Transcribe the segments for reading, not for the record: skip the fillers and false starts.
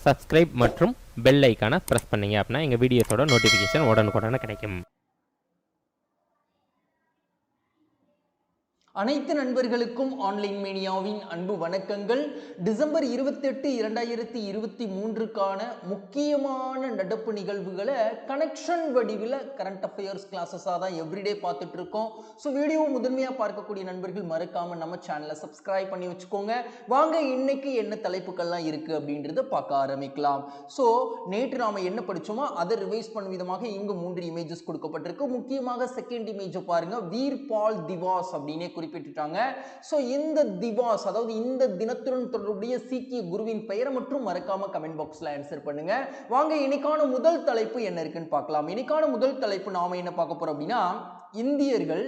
Subscribe மற்றும் bell ஐக்கானை press பண்ணிங்க அப்படின்னா எங்கள் வீடியோஸோட நோட்டிஃபிகேஷன் உடனுக்குடனே கிடைக்கும். அனைத்து நண்பர்களுக்கும் ஆன்லைன் மீடியாவின் அன்பு வணக்கங்கள். டிசம்பர் 28, 2023க்கான முக்கியமான நடப்பு நிகழ்வுகளை கனெக்ஷன் வடிவில் கரண்ட் அஃபேர்ஸ் கிளாஸஸாக தான் எவ்ரிடே பார்த்துட்டு இருக்கோம். ஸோ வீடியோ முதன்மையாக பார்க்கக்கூடிய நண்பர்கள் மறக்காம நம்ம சேனலை சப்ஸ்கிரைப் பண்ணி வச்சுக்கோங்க. வாங்க இன்னைக்கு என்ன தலைப்புகள்லாம் இருக்கு அப்படின்றத பார்க்க ஆரம்பிக்கலாம். ஸோ நேற்று நாம என்ன படிச்சோமோ அதை ரிவைஸ் பண்ணும் விதமாக இங்கு 3 இமேஜஸ் கொடுக்கப்பட்டிருக்கு. முக்கியமாக செகண்ட் இமேஜை பாருங்க, வீர் பால் திவாஸ் அப்படின்னு குறிப்பிட்டுட்டாங்க. சோ இந்த திவாஸ், அதாவது இந்த தினத்துடன் தொடர்புடைய சீக்கிய குருவின் பெயரை மற்றும் மறக்காம கமெண்ட் பாக்ஸ்ல ஆன்சர் பண்ணுங்க. வாங்க இன்னைக்கான முதல் தலைப்பு என்ன இருக்குன்னு பார்க்கலாம். இன்னைக்கான முதல் தலைப்பு நாம என்ன பார்க்க போறோம் அப்படின்னா, இந்தியர்கள்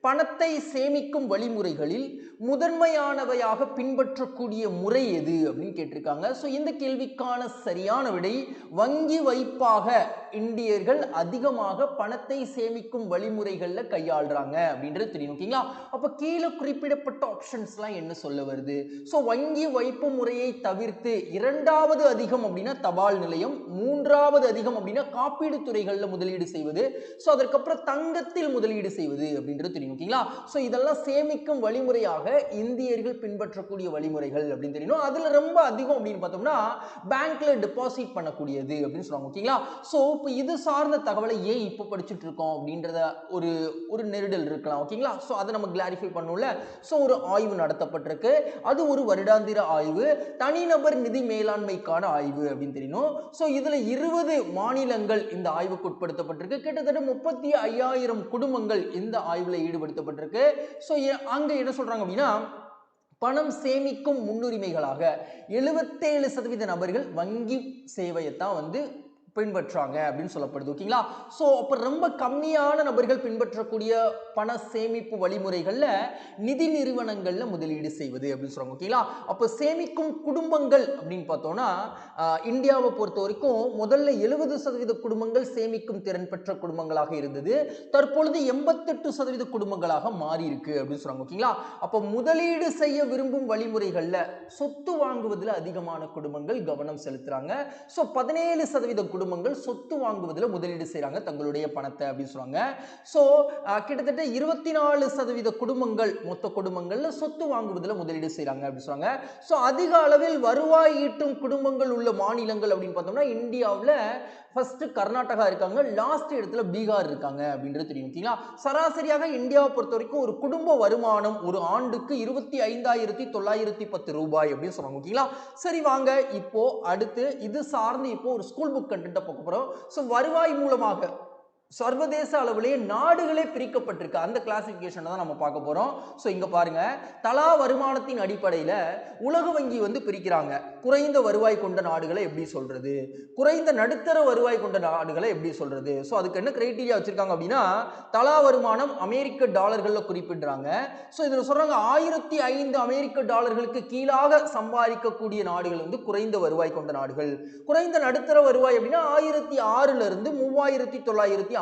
பணத்தை சேமிக்கும் வழிமுறைகளில் முதன்மையானவையாக பின்பற்றக்கூடிய முறை எது அப்படின்னு கேட்டிருக்காங்க. ஸோ இந்த கேள்விக்கான சரியான விடை வங்கி வைப்பாக இந்தியர்கள் அதிகமாக பணத்தை சேமிக்கும் வழிமுறைகளில் கையாளுறாங்க அப்படின்றது தெரியும். ஓகேங்களா? அப்போ கீழே குறிப்பிடப்பட்ட ஆப்ஷன்ஸ்லாம் என்ன சொல்ல வருது? ஸோ வங்கி வைப்பு முறையை தவிர்த்து இரண்டாவது அதிகம் அப்படின்னா தபால் நிலையம், மூன்றாவது அதிகம் அப்படின்னா காப்பீடு துறைகளில் முதலீடு செய்வது, ஸோ அதற்கப்புறம் தங்கத்தில் முதலீடு செய்வது அப்படின்றது தெரியும். ஓகேங்களா? சோ இதெல்லாம் சேமிக்கும் வழிமுறையாக இந்தியர்கள் பின்பற்றக்கூடிய வழிமுறைகள் அப்படின்னு தெரியும். அதுல ரொம்ப அதிகம் அப்படின்னு பார்த்தோம்னா பேங்க்ல டெபாசிட் பண்ணக்கூடியது அப்படின்னு சொல்றாங்க. ஓகேங்களா? சோ இப்போ இது சார்ந்த தகவலை ஏன் இப்போ படிச்சுட்டு இருக்கோம் அப்படின்றத ஒரு நெருடல் இருக்கலாம். ஓகேங்களா? சோ அதை நம்ம கிளாரிஃபை பண்ணணும்ல. சோ ஒரு ஆய்வு நடத்தப்பட்டிருக்கு. அது ஒரு வருடாந்திர ஆய்வு, தனிநபர் நிதி மேலாண்மைக்கான ஆய்வு அப்படின்னு தெரியணும். சோ இதுல 20 மாநிலங்கள் இந்த ஆய்வுக்கு உட்படுத்தப்பட்டிருக்கு. கிட்டத்தட்ட 35,000 குடும்பங்கள் இந்த ஆய்வுல ஈடுபடுத்தப்பட்டிருக்கு. சோ அங்க என்ன சொல்றாங்க அப்படின்னா, பணம் சேமிக்கும் முன்னுரிமைகளாக 77% நபர்கள் வங்கி சேவையை தான் பின்பற்றாங்க அப்படின்னு சொல்லப்படுது. ஓகேங்களா? ஸோ அப்போ ரொம்ப கம்மியான நபர்கள் பின்பற்றக்கூடிய பண சேமிப்பு வழிமுறைகளில் நிதி நிறுவனங்களில் முதலீடு செய்வது அப்படின்னு சொல்றாங்க. ஓகேங்களா? அப்போ சேமிக்கும் குடும்பங்கள் அப்படின்னு பார்த்தோம்னா இந்தியாவை பொறுத்த வரைக்கும் முதல்ல 70% குடும்பங்கள் சேமிக்கும் திறன் பெற்ற குடும்பங்களாக இருந்தது. தற்பொழுது 88% குடும்பங்களாக மாறி இருக்கு அப்படின்னு சொல்றாங்க. ஓகேங்களா? அப்போ முதலீடு செய்ய விரும்பும் வழிமுறைகளில் சொத்து வாங்குவதில் அதிகமான குடும்பங்கள் கவனம் செலுத்துறாங்க. ஸோ 17% குடும்பங்கள் சொத்து வாங்குவதில் முதலீடு செய்றாங்க தங்களுடைய பணத்தை அப்படின்னு சொல்றாங்க. சோ கிட்டத்தட்ட 24% குடும்பங்கள் மொத்த குடும்பங்கள்ல சொத்து வாங்குவதில் முதலீடு செய்றாங்க அப்படின்னு சொல்றாங்க. சோ அதிக அளவில் வருவாய் ஈட்டும் குடும்பங்கள் உள்ள மாநிலங்கள் அப்படின்னு பார்த்தோம்னா இந்தியாவில் ஃபர்ஸ்ட் கர்நாடகா இருக்காங்க, லாஸ்ட் இடத்துல பீகார் இருக்காங்க அப்படின்றது தெரியும். ஓகேங்களா? சராசரியாக இந்தியாவை பொறுத்த வரைக்கும் ஒரு குடும்ப வருமானம் ஒரு ஆண்டுக்கு 25,910 ரூபாய் அப்படின்னு சொல்றாங்க. ஓகேங்களா? சரி வாங்க இப்போ அடுத்து இது சார்ந்து இப்போ ஒரு ஸ்கூல் புக் கண்டென்ட் பார்க்க போறோம். சோ வருவாய் மூலமாக சர்வதேச அளவிலேயே நாடுகளே பிரிக்கப்பட்டிருக்கு. அந்த கிளாசிபிகேஷன் தான் நம்ம பார்க்க போறோம். சோ இங்க பாருங்க, தலா வருமானத்தின் அடிப்படையில உலக வங்கி பிரிக்கிறாங்க. குறைந்த வருவாய் கொண்ட நாடுகளை எப்படி சொல்றது, குறைந்த நடுத்தர வருவாய் கொண்ட நாடுகளை எப்படி சொல்றது. சோ அதுக்கு என்ன கிரைட்டீரியா வச்சிருக்காங்க அப்படின்னா, தலா வருமானம் அமெரிக்க டாலர்கள்ல குறிப்பிடுறாங்க. சோ இதுல சொல்றாங்க 1005 அமெரிக்க டாலர்களுக்கு கீழாக சம்பாதிக்கக்கூடிய நாடுகள் குறைந்த வருவாய் கொண்ட நாடுகள். குறைந்த நடுத்தர வருவாய் அப்படின்னா 1006 இருந்து 3955.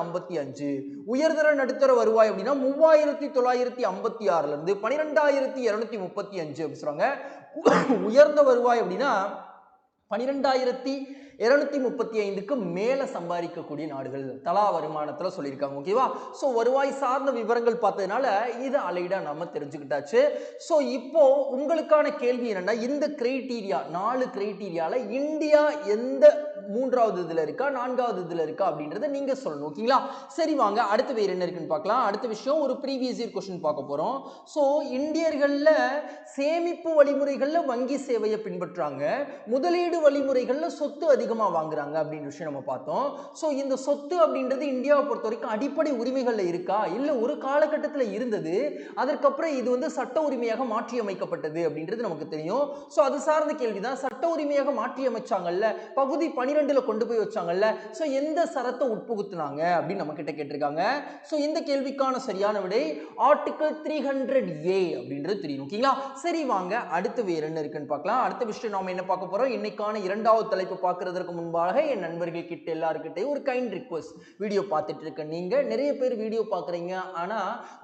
உயர்தர நடுத்தர வருவாய் அப்படின்னா 3956 இருந்து 12,235 அப்படி சொல்றாங்க. உயர்ந்த வருவாய் அப்படின்னா 12,235க்கு மேல சம்பாதிக்கக்கூடிய நாடுகள் தலா வருமானத்துல சொல்லியிருக்காங்க. ஓகேவா? சோ வருவாய் சார்ந்த விவரங்கள் பார்த்ததுனால இது அலைடா நம்ம தெரிஞ்சுக்கிட்டாச்சு. சோ இப்போ உங்களுக்கான கேள்வி என்னன்னா, இந்த கிரைட்டீரியா 4 கிரைட்டீரியால இந்தியா எந்த 3வது இதுல இருக்கா 4வது இதுல இருக்கா அப்படின்றத நீங்க சொல்லணும். ஓகேங்களா? சரி வாங்க அடுத்து வேற என்ன இருக்குன்னு பார்க்கலாம். அடுத்த விஷயம் ஒரு ப்ரீவியஸ் இயர் क्वेश्चन பார்க்க போறோம். சோ இந்தியர்கள்ல சேமிப்பு வழிமுறைகள்ல வங்கி சேவையை பின்பற்றாங்க, முதலீடு வழிமுறைகள்ல சொத்து அதிகமா வாங்குறாங்க அப்படின்ற விஷயம் நம்ம பார்த்தோம். சோ இந்த சொத்து அப்படின்றது இந்தியாவை பொறுத்த வரைக்கும் அடிப்படை உரிமைகள்ல இருக்கா, இல்ல ஒரு காலகட்டத்தில் இருந்தது, அதற்கப்புறம் இது சட்ட உரிமையாக மாற்றி அமைக்கப்பட்டது அப்படின்றது நமக்கு தெரியும். சோ அது சார்ந்த கேள்விதான். சட்ட உரிமையாக மாற்றி அமைச்சாங்கல்ல, பகுதி 12 12ல கொண்டு போய் வச்சாங்கல்ல, ஸோ எந்த சரத்தை உட்புகுத்துனாங்க அப்படின்னு நம்ம கிட்ட கேட்டிருக்காங்க. ஸோ இந்த கேள்விக்கான சரியான விடை ஆர்டிகல் 300A அப்படின்றது தெரியும். ஓகேங்களா? சரி வாங்க அடுத்து வேற என்ன இருக்குன்னு பார்க்கலாம். அடுத்த விஷயம் நாம என்ன பார்க்க போறோம், இன்னைக்கான இரண்டாவது தலைப்பு பார்க்கறதுக்கு முன்பாக என் நண்பர்கள் கிட்ட எல்லாருக்கிட்டையும் ஒரு கைண்ட் ரிக்வெஸ்ட். வீடியோ பார்த்துட்டு இருக்க நீங்க நிறைய பேர் வீடியோ பார்க்குறீங்க, ஆனா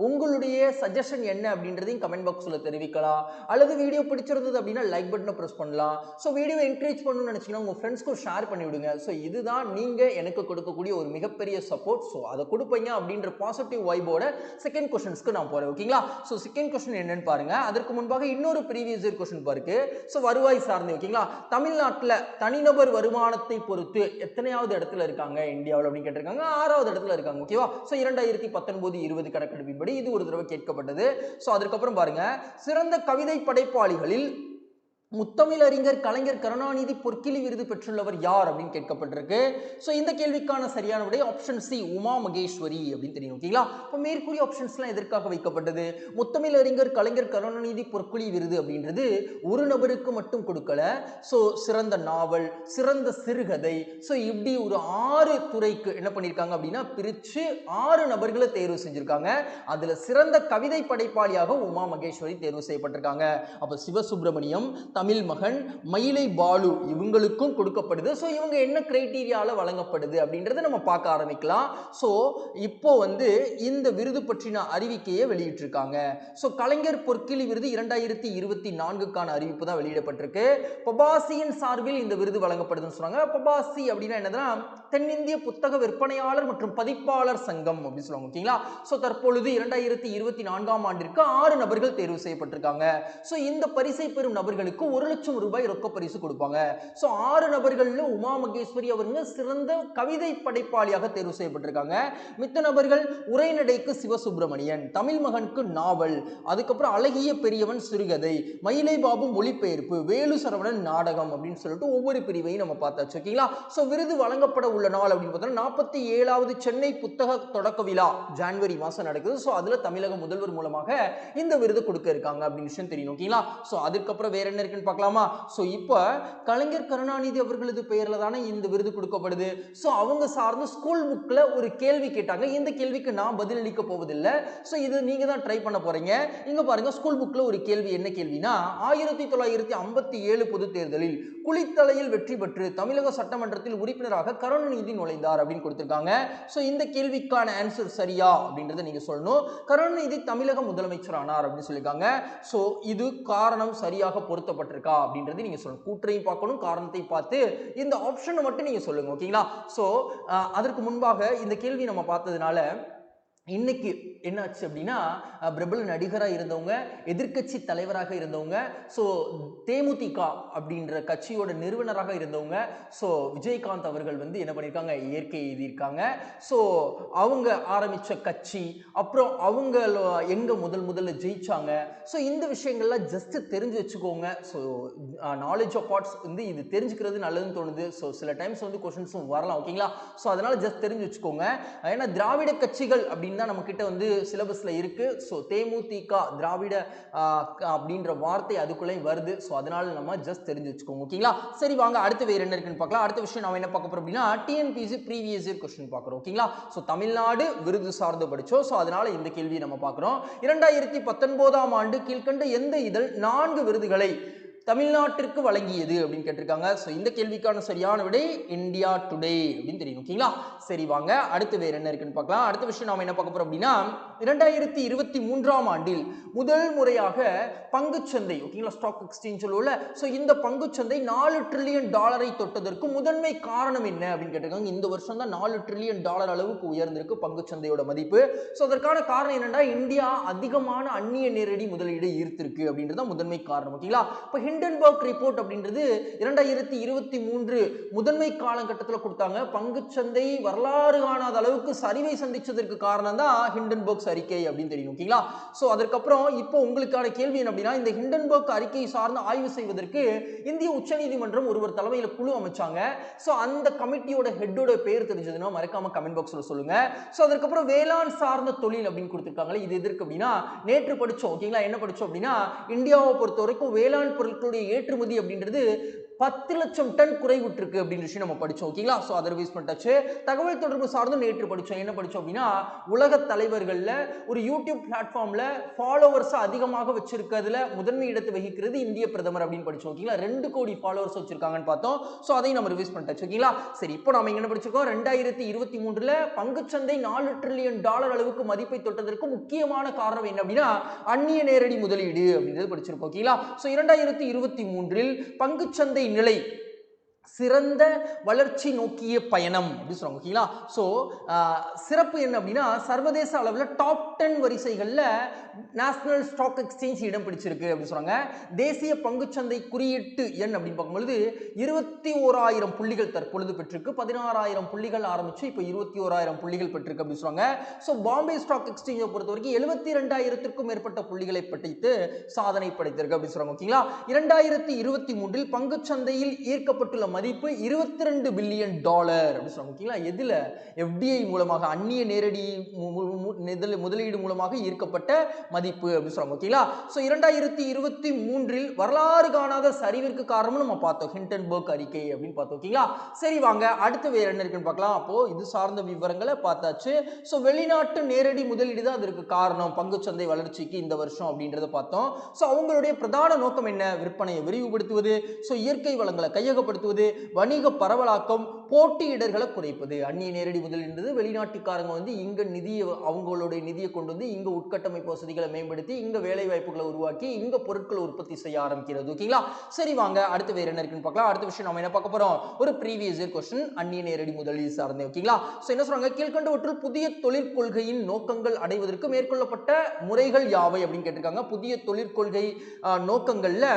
உங்களுடைய சஜஷன் என்ன அப்படின்றதையும் கமெண்ட் பாக்ஸ்ல தெரிவிக்கலாம். அல்லது வீடியோ பிடிச்சிருந்தது அப்படின்னா லைக் பட்டனை பிரஸ் பண்ணலாம். ஸோ வீடியோ என்கரேஜ் பண்ணணும்னு நினைச்சீங்கன்னா உங்க ஃப்ரெண்ட்ஸ்க்கு ஷேர் பண்ணி விடுங்க. ஸோ இதுதான் நீங்க எனக்கு கொடுக்கக்கூடிய ஒரு மிகப்பெரிய சப்போர்ட். ஸோ அதை கொடுப்பீங்க அப்படின்ற பாசிட்டிவ் வைபோட செகண்ட் கொஸ்டின்ஸ்க்கு நான் போறேன். ஓகேங்களா? ஸோ செகண்ட் கொஸ்டின் என்னன்னு பாருங்க. அதற்கு முன்பாக இன்னொரு ப்ரீவியஸ் இயர் கொஸ்டின் பாருக்கு. ஸோ வருவாய் சார்ந்து. ஓகேங்களா? தமிழ்நாட்டில் தனிநபர் வருமானத்தை பொறுத்து எத்தனையாவது இடத்துல இருக்காங்க இந்தியாவில் அப்படின்னு கேட்டிருக்காங்க. 6வது இடத்துல இருக்காங்க. ஓகேவா? ஸோ 2019-20 கணக்கெடுப்பின்படி இது ஒரு தடவை கேட்கப்பட்டது. ஸோ அதுக்கப்புறம் பாருங்க, சிறந்த கவிதை படைப்பாளிகளில் முத்தமிழறிஞர் கலைஞர் கருணாநிதி பொற்கிளி விருது பெற்றுள்ளவர் யார் அப்படின்னு கேட்கப்பட்டிருக்கு. ஸோ இந்த கேள்விக்கான சரியான விடை ஆப்ஷன் சி, உமா மகேஸ்வரி அப்படின்னு தெரியும். ஓகேங்களா? இப்போ மேற்கூறிய ஆப்ஷன்ஸ்லாம் எதற்காக வைக்கப்பட்டது? முத்தமிழறிஞர் கலைஞர் கருணாநிதி பொற்கிளி விருது அப்படின்றது ஒரு நபருக்கு மட்டும் கொடுக்கல. ஸோ சிறந்த நாவல், சிறந்த சிறுகதை, ஸோ இப்படி ஒரு 6 துறைக்கு என்ன பண்ணியிருக்காங்க அப்படின்னா பிரித்து 6 நபர்களை தேர்வு செஞ்சிருக்காங்க. அதில் சிறந்த கவிதை படைப்பாளியாக உமா மகேஸ்வரி தேர்வு செய்யப்பட்டிருக்காங்க. அப்போ சிவசுப்பிரமணியம், தமிழ் மகன், மயிலை பாலு இவங்களுக்கும் கொடுக்கப்படுது. ஸோ இவங்க என்ன கிரைட்டீரியால வழங்கப்படுது அப்படின்றத நம்ம பார்க்க ஆரம்பிக்கலாம். ஸோ இப்போ இந்த விருது பற்றின அறிவிக்கையை வெளியிட்டிருக்காங்க. ஸோ கலைஞர் பொற்கிளி விருது 2024க்கான அறிவிப்பு தான் வெளியிடப்பட்டிருக்கு. பபாசியின் சார்பில் இந்த விருது வழங்கப்படுதுன்னு சொன்னாங்க. பபாசி அப்படின்னா என்னதுன்னா தென்னிந்திய புத்தக விற்பனையாளர் மற்றும் பதிப்பாளர் சங்கம் அப்படின்னு சொல்லுவாங்க. ஓகேங்களா? ஸோ தற்பொழுது 2024ஆம் ஆண்டிற்கு 6 நபர்கள் தேர்வு செய்யப்பட்டிருக்காங்க. ஸோ இந்த பரிசை பெறும் நபர்களுக்கு 1 லட்சம் ரூபாய் ரொக்க பரிசு கொடுப்பாங்க. ஸோ 6 நபர்கள்ல உமா மகேஸ்வரி அவங்க சிறந்த கவிதை படைப்பாளியாக தேர்வு செய்யப்பட்டிருக்காங்க. மித்த நபர்கள் உரைநடைக்கு சிவசுப்பிரமணியன், தமிழ் மகனுக்கு நாவல், அதுக்கப்புறம் அழகிய பெரியவன் சிறுகதை, மயிலை பாபு மொழிபெயர்ப்பு, வேலு சரவணன் நாடகம் அப்படின்னு சொல்லிட்டு ஒவ்வொரு பிரிவையும் நம்ம பார்த்தாச்சு. ஓகேங்களா? ஸோ விருது வழங்கப்பட உள்ள நாள் அப்படின்னு பார்த்தோம்னா 47வது சென்னை புத்தக தொடக்க விழா ஜனவரி மாசம் நடக்குது. ஸோ அதுல தமிழக முதல்வர் மூலமாக இந்த விருது கொடுக்க இருக்காங்க அப்படின்னு விஷயம் தெரியும். ஓகேங்களா? ஸோ அதுக்கப்புறம் வேற என்ன இருக்குன்னு பார்க்கலாமா? ஸோ இப்போ கலைஞர் கருணாநிதி அவர்களது பெயர்ல தானே இந்த விருது கொடுக்கப்படுது. ஸோ அவங்க சார்ந்த ஸ்கூல் புக்ல ஒரு கேள்வி கேட்டாங்க. இந்த கேள்விக்கு நான் பதில் அளிக்க போவதில்லை. ஸோ இது நீங்க தான் ட்ரை பண்ண போறீங்க. இங்க பாருங்க, ஸ்கூல் புக்ல ஒரு கேள்வி. என்ன கேள்வினா 1957 பொது தேர்தலில் குளித்தலையில் வெற்றி பெற்று தமிழக சட்டமன்றத்தில் உறுப்பினராக கருணாநிதி நுழைந்தார் அப்படின்னு கொடுத்திருக்காங்க. ஸோ இந்த கேள்விக்கான ஆன்சர் சரியா அப்படின்றத நீங்க சொல்லணும். கருணாநிதி தமிழக முதலமைச்சர் ஆனார் அப்படின்னு சொல்லியிருக்காங்க. ஸோ இது காரணம் சரியாக பொருத்தப்பட்டிருக்கா அப்படின்றது நீங்க சொல்லணும். கூற்றையும் பார்க்கணும், காரணத்தை பார்த்து இந்த ஆப்ஷனை மட்டும் நீங்க சொல்லுங்க. ஓகேங்களா? ஸோ அதற்கு முன்பாக இந்த கேள்வி நம்ம பார்த்ததுனால இன்னைக்கு என்னாச்சு அப்படின்னா, பிரபல நடிகராக இருந்தவங்க, எதிர்கட்சி தலைவராக இருந்தவங்க, ஸோ தேமுதிக அப்படின்ற கட்சியோட நிறுவனராக இருந்தவங்க, ஸோ விஜயகாந்த் அவர்கள் என்ன பண்ணியிருக்காங்க, இயற்கை எழுதியிருக்காங்க. ஸோ அவங்க ஆரம்பித்த கட்சி, அப்புறம் அவங்க எங்கே முதல்ல ஜெயிச்சாங்க. ஸோ இந்த விஷயங்கள்லாம் ஜஸ்ட் தெரிஞ்சு வச்சுக்கோங்க. ஸோ நாலேஜ் ஆஃப் பார்ட்ஸ் இது தெரிஞ்சுக்கிறது நல்லதுன்னு தோணுது. ஸோ சில டைம்ஸ் கொஷின்ஸும் வரலாம். ஓகேங்களா? ஸோ அதனால ஜஸ்ட் தெரிஞ்சு வச்சுக்கோங்க. ஏன்னா திராவிட கட்சிகள் அப்படின்னு தான் நம்ம கிட்ட சிலபஸ்ல இருக்கு. ஸோ தேமுதிக திராவிட அப்படின்ற வார்த்தை அதுக்குள்ளே வருது. ஸோ அதனால நம்ம ஜஸ்ட் தெரிஞ்சு வச்சுக்கோங்க. ஓகேங்களா? சரி வாங்க அடுத்து வேற என்ன இருக்குன்னு பார்க்கலாம். அடுத்த விஷயம் நாம என்ன பார்க்க போறோம் அப்படின்னா டிஎன்பிஎஸ்சி ப்ரீவியஸ் இயர் கொஸ்டின் பார்க்குறோம். ஓகேங்களா? ஸோ தமிழ்நாடு விருது சார்ந்து படிச்சோம். ஸோ அதனால இந்த கேள்வியை நம்ம பார்க்குறோம். 2019ஆம் ஆண்டு கீழ்கண்ட எந்த இதழ் 4 விருதுகளை தமிழ்நாட்டிற்கு வழங்கியது அப்படின்னு கேட்டிருக்காங்க. ஸோ இந்த கேள்விக்கான சரியான விடை இந்தியா டுடே அப்படின்னு தெரியும். ஓகேங்களா? சரி வாங்க அடுத்து வேற என்ன இருக்குன்னு பார்க்கலாம். அடுத்த விஷயம் நாம என்ன பார்க்க போறோம் அப்படின்னா 2023ஆம் ஆண்டில் முதல் முறையாக பங்குச்சந்தை, ஓகேங்களா, ஸ்டாக் எக்ஸ்சேஞ்ச் உள்ள, ஸோ இந்த பங்குச்சந்தை $4 ட்ரில்லியன் தொட்டதற்கு முதன்மை காரணம் என்ன அப்படின்னு கேட்டிருக்காங்க. இந்த வருஷம் தான் $4 ட்ரில்லியன் அளவுக்கு உயர்ந்திருக்கு பங்குச்சந்தையோட மதிப்பு. ஸோ அதற்கான காரணம் என்னன்னா இந்தியா அதிகமான அந்நிய நேரடி முதலீடு ஈர்த்திருக்கு அப்படின்றது முதன்மை காரணம். ஓகேங்களா? இப்போ ஹிண்டன்பர்க் ரிப்போர்ட் அப்படின்றது 2023 முதன்மை காலகட்டத்தில் கொடுத்தாங்க. பங்குச்சந்தை வரலாறு காணாத அளவுக்கு சரிவை சந்திச்சதற்கு காரணம் தான் ஹிண்டன்பர்க் அறிக்கை அப்படின்னு தெரியும். ஓகேங்களா? ஸோ அதற்கப்புறம் இப்போ உங்களுக்கான கேள்வி என்ன அப்படின்னா, இந்த ஹிண்டன்பர்க் அறிக்கையை சார்ந்து ஆய்வு செய்வதற்கு இந்திய உச்சநீதிமன்றம் ஒருவர் தலைமையில் குழு அமைச்சாங்க. ஸோ அந்த கமிட்டியோட ஹெட்டோட பேர் தெரிஞ்சதுன்னா மறக்காம கமெண்ட் பாக்ஸ்ல சொல்லுங்க. ஸோ அதற்கப்புறம் வேளாண் சார்ந்த தொழில் அப்படின்னு கொடுத்துருக்காங்களே, இது எதற்கு அப்படின்னா நேற்று படிச்சோம். ஓகேங்களா? என்ன படிச்சோம் அப்படின்னா இந்தியாவை பொறுத்த வரைக்கும் வேளாண் பொருட்களுடைய ஏற்றுமதி அப்படின்றது 10 லட்சம் டன் குறைவுற்றிருக்கு அப்படின்ற விஷயம் நம்ம படிச்சோம். ஓகேங்களா? சோ அதை ரிவைஸ் பண்ணிட்டாச்சு. தகவல் தொடர்பு சார்ந்து நேற்று படிச்சோம். என்ன படிச்சோம் அப்படின்னா, உலக தலைவர்கள்ல ஒரு யூடியூப் பிளாட்ஃபார்ம்ல ஃபாலோவர்ஸ் அதிகமாக வச்சிருக்கிறதுல முதன்மை இடத்தை வகிக்கிறது இந்திய பிரதமர் அப்படின்னு படிச்சோம். ஓகேங்களா? 2 கோடி ஃபாலோவர்ஸ் வச்சிருக்காங்கன்னு பார்த்தோம். சோ அதையும் நம்ம ரிவைஸ் பண்ணிட்டாச்சு. ஓகேங்களா? சரி, இப்போ நாம என்ன படிச்சிருக்கோம்? 2023ல பங்குச்சந்தை $4 டிரில்லியன் அளவுக்கு மதிப்பை தொட்டதற்கு முக்கியமான காரணம் என்ன அப்படின்னா அந்நிய நேரடி முதலீடு அப்படின்றது படிச்சிருக்கோம். ஓகேங்களா? சோ 2023ல் பங்குச்சந்தை நிலை சிறந்த வளர்ச்சி நோக்கிய பயணம் அப்படின்னு சொல்றாங்க. ஓகேங்களா? சோ சிறப்பு என்ன அப்படின்னா சர்வதேச அளவில் டாப் 10 வரிசைகள்ல நேஷனல் ஸ்டாக் எக்ஸ்சேஞ்ச் இடம் பிடிச்சிருக்கு அப்படின்னு சொல்றாங்க. தேசிய பங்குச்சந்தை குறியீட்டு எண் அப்படின்னு பார்க்கும்போது 21,000 புள்ளிகள் தற்பொழுது பெற்றிருக்கு. 16,000 புள்ளிகள் ஆரம்பிச்சு இப்போ 21,000 புள்ளிகள் பெற்றிருக்கு அப்படின்னு சொல்றாங்க. சோ பாம்பே ஸ்டாக் எக்ஸ்சேஞ்சை பொறுத்த வரைக்கும் 72,000க்கும் மேற்பட்ட புள்ளிகளை படைத்து சாதனை படைத்திருக்கு அப்படின்னு சொல்றாங்க. ஓகேங்களா? 2023ல் பங்குச்சந்தையில் ஈர்க்கப்பட்டுள்ள மதிப்பு $22 பில்லியன் அப்படின்னு சொல்றாங்க. ஓகேங்களா? எதுல? FDI மூலமாக, அந்நிய நேரடி முதலீடு மூலமாக ஈர்க்கப்பட்ட மதிப்பு அப்படின்னு சொல்றாங்க. ஓகேங்களா? சோ 2023ல் வரலாறு காணாத சரிவிற்கு காரணம் நம்ம பார்த்தோம். ஹிண்டன்பர்க் அறிக்கை அப்படின்னு பார்த்தோம். ஓகேங்களா? சரி, வாங்க அடுத்து வேற என்ன இருக்குன்னு பார்க்கலாம். அப்போ இது சார்ந்த விவரங்களை பார்த்தாச்சு. சோ வெளிநாட்டு நேரடி முதலீடு தான் அதற்கு காரணம் பங்குச்சந்தை வளர்ச்சிக்கு இந்த வருஷம் அப்படின்றத பார்த்தோம். சோ அவங்களுடைய பிரதான நோக்கம் என்ன? விற்பனையை விரிவுபடுத்துவது, சோ இயற்கை வளங்களை கையகப்படுத்துவது, வணிக பரவலாக்கம், போட்டியிடர்களை குறைப்பது. அந்நிய நேரடி முதலீடு வெளிநாட்டுக்காரங்க வந்து இங்க நிதியை, அவங்களுடைய நிதியை கொண்டு வந்து இங்க உட்கட்டமைப்பு வசதிகளை மேம்படுத்தி இங்க வேலை வாய்ப்புகளை உருவாக்கி இங்க பொருட்களை உற்பத்தி செய்ய ஆரம்பிக்கிறது. ஓகேங்களா? சரி, வாங்க அடுத்து வேற என்ன இருக்குன்னு பார்க்கலாம். அடுத்த விஷயம் நம்ம என்ன பார்க்க போறோம்? ஒரு ப்ரீவியஸ் இயர் क्वेश्चन அந்நிய நேரடி முதலீடு சார்ந்தே. ஓகேங்களா? சோ என்ன சொல்றாங்க? கீழ்க்கண்டவற்றில் புதிய தொழிற்கொள்கையின் நோக்கங்கள் அடைவதற்கு மேற்கொள்ளப்பட்ட முறைகள் யாவை அப்படின்னு கேட்டிருக்காங்க. புதிய தொழிற்கொள்கை நோக்கங்கள்ல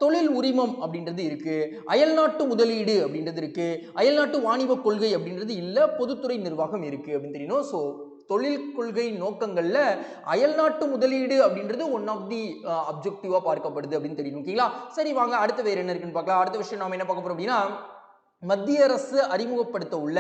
தொழில் உரிமம் அப்படின்றது இருக்கு, அயல்நாட்டு முதலீடு அப்படின்றது இருக்கு, அயல்நாட்டு வாணிப கொள்கை அப்படின்றது இல்ல, பொதுத்துறை நிர்வாகம் இருக்கு அப்படின்னு தெரியணும். சோ தொழில் கொள்கை நோக்கங்கள்ல அயல்நாட்டு முதலீடு அப்படின்றது ஒன் ஆஃப் தி அப்ஜெக்டிவா பார்க்கப்படுது அப்படின்னு தெரியணும். ஓகேங்களா? சரி, வாங்க அடுத்து வேற என்ன இருக்குன்னு பார்க்கலாம். அடுத்த விஷயம் நாம என்ன பார்க்க போறோம் அப்படின்னா, மத்திய அரசு அறிமுகப்படுத்த உள்ள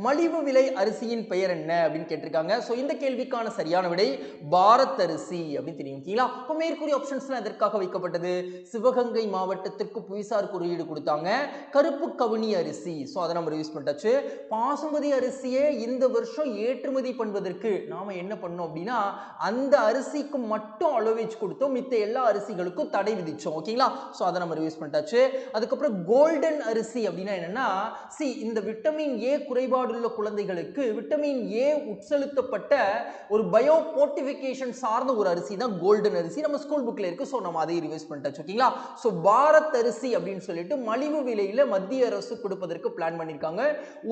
மலிவு விலை அரிசியின் பெயர் என்ன அப்படின்னு கேட்டிருக்காங்க. சோ இந்த கேள்விக்கான சரியான விடை பாரத் அரிசி அப்படின்னு தெரியும். ஓகேங்களா? இப்போ மேற்கூறிய ஆப்ஷன்ஸ்லாம் எதற்காக வைக்கப்பட்டது? சிவகங்கை மாவட்டத்திற்கு புவிசார் குறியீடு கொடுத்தாங்க. கருப்பு கவுனி அரிசி, சோ அதை நம்ம ரிவைஸ் பண்ணிட்டாச்சு. பாசுமதி அரிசியை இந்த வருஷம் ஏற்றுமதி பண்ணுவதற்கு நாம என்ன பண்ணோம் அப்படின்னா அந்த அரிசிக்கு மட்டும் அலோவேஜ் கொடுத்தோம், மித்த எல்லா அரிசிகளுக்கும் தடை விதிச்சோம். ஓகேங்களா? சோ அதை நம்ம ரிவைஸ் பண்ணிட்டாச்சு. அதுக்கப்புறம் கோல்டன் அரிசி அப்படின்னா என்னன்னா, இந்த விட்டமின் ஏ குறைபாடுள்ள குழந்தைகளுக்கு விட்டமின் ஏ உட்செலுத்தப்பட்ட ஒரு பயோ போர்ட்டிஃபிகேஷன் சார்ந்த ஒரு அரிசி தான் கோல்டன் அரிசி. நம்ம ஸ்கூல் புக்ல இருக்கு. சோ நம்ம அதை ரிவைஸ் பண்ணிட்டாச்சு. ஓகேங்களா? சோ பாரத் அரிசி அப்படின்னு சொல்லிட்டு மலிவு விலையில மத்திய அரசு கொடுப்பதற்கு பிளான் பண்ணிருக்காங்க.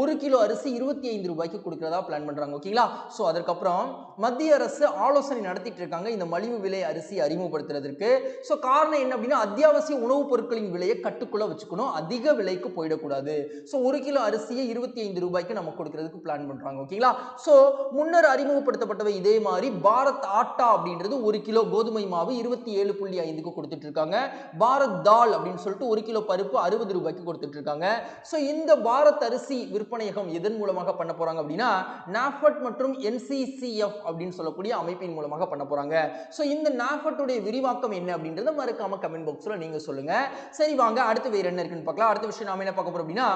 1 கிலோ அரிசி 25 ரூபாய்க்கு கொடுக்கிறதா பிளான் பண்றாங்க. ஓகேங்களா? சோ அதற்கப்புறம் மத்திய அரசு ஆலோசனை நடத்திட்டு இருக்காங்க இந்த மலிவு விலை அரிசி அறிமுகப்படுத்துறதுக்கு. சோ காரணம் என்ன அப்படின்னா அத்தியாவசிய உணவுப் பொருட்களின் விலையை கட்டுக்குள்ள வச்சுக்கணும், அதிக விலைக்கு போயிடக்கூடாது. சோ 1 கிலோ அரிசியை 25 ரூபாய்க்கு நம்ம கொடுக்கிறதுக்கு பிளான் பண்றாங்க. ஓகேங்களா? சோ முன்னர் அறிமுகப்படுத்தப்பட்டவை இதே மாதிரி பாரத் ஆட்டா அப்படின்றது 1 கிலோ கோதுமை மாவு 27.5க்கு கொடுத்துட்டு இருக்காங்க. பாரத் தால் அப்படின்னு சொல்லிட்டு 1 கிலோ பருப்பு 60 ரூபாய்க்கு கொடுத்துட்டு இருக்காங்க. சோ இந்த பாரத் அரிசி விற்பனையகம் எதன் மூலமாக பண்ண போறாங்க அப்படின்னா நாஃபட் மற்றும் NCCF அப்படின்னு சொல்லக்கூடிய அமைப்பின் மூலமாக பண்ண போறாங்க. சோ இந்த நாஃபட் உடைய விரிவாக்கம் என்ன அப்படின்றத மறக்காம கமெண்ட் பாக்ஸ்ல நீங்க சொல்லுங்க. சரி, வாங்க அடுத்து வேற என்ன இருக்குன்னு பார்க்கலாம். அடுத்த விஷயம் நாம என்ன பார்க்க போறோம் அப்படின்னா,